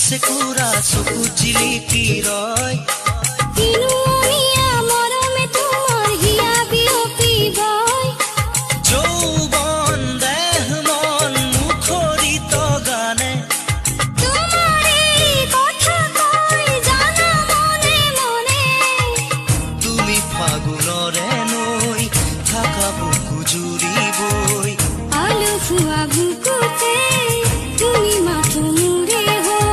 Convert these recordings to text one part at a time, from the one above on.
চেকুৰা চকু জিলিকি ৰয় কিনুমীয়া মৰমে তোমাৰ হিয়া বিয়পিবই যৌৱন দেহ মন মুখৰিত গানে তোমাৰে কথা কৈ জানা মনে মনে তুমি ফাগুনৰে নৈ থাকা বুকু জুৰিবই আলসুৱা বুকুতে তুমি মাথো মোৰে হৈ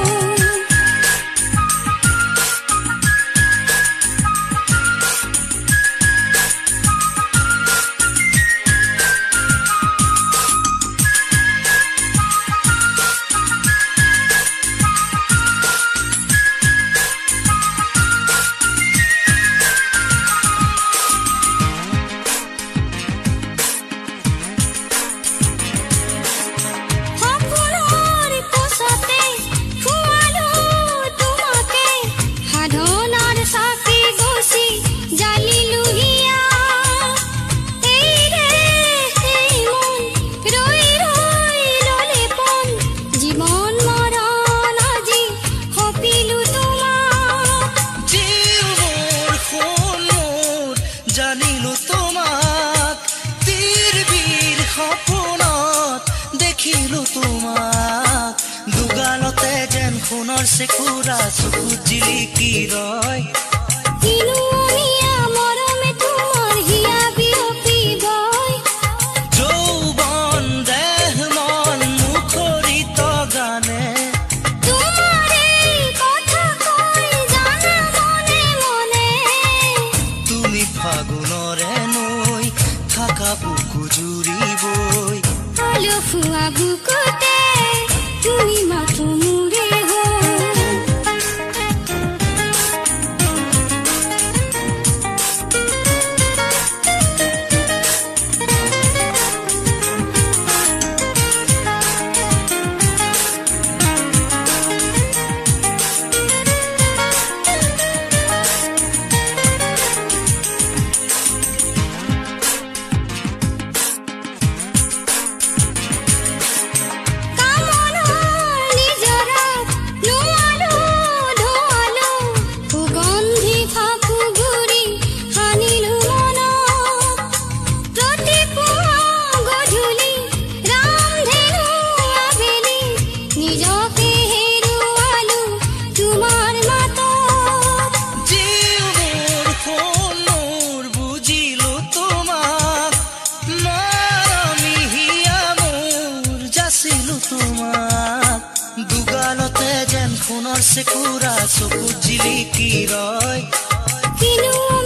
জানিলো তোমাক তীৰ সপোনত দেখিলো তোমাক দুগালতে যেন সোণৰ চেকুৰা চকু জিলিকি ৰয় কিনুমীয়া মৰমে তোমাৰ হিয়া বিয়পিবই যৌৱন দেহ মন মুখৰিত গানে তোমাৰে কথা কৈ জানা মনে মনে তুমি ফাগুনৰে নৈ থাকা বুকু জুৰিবই আলসুৱা বুকুতে তুমি মাথো মোৰে হৈ দুগালতে যেন সোণৰ চেকুৰা চকু জিলিকি ৰয় কিনো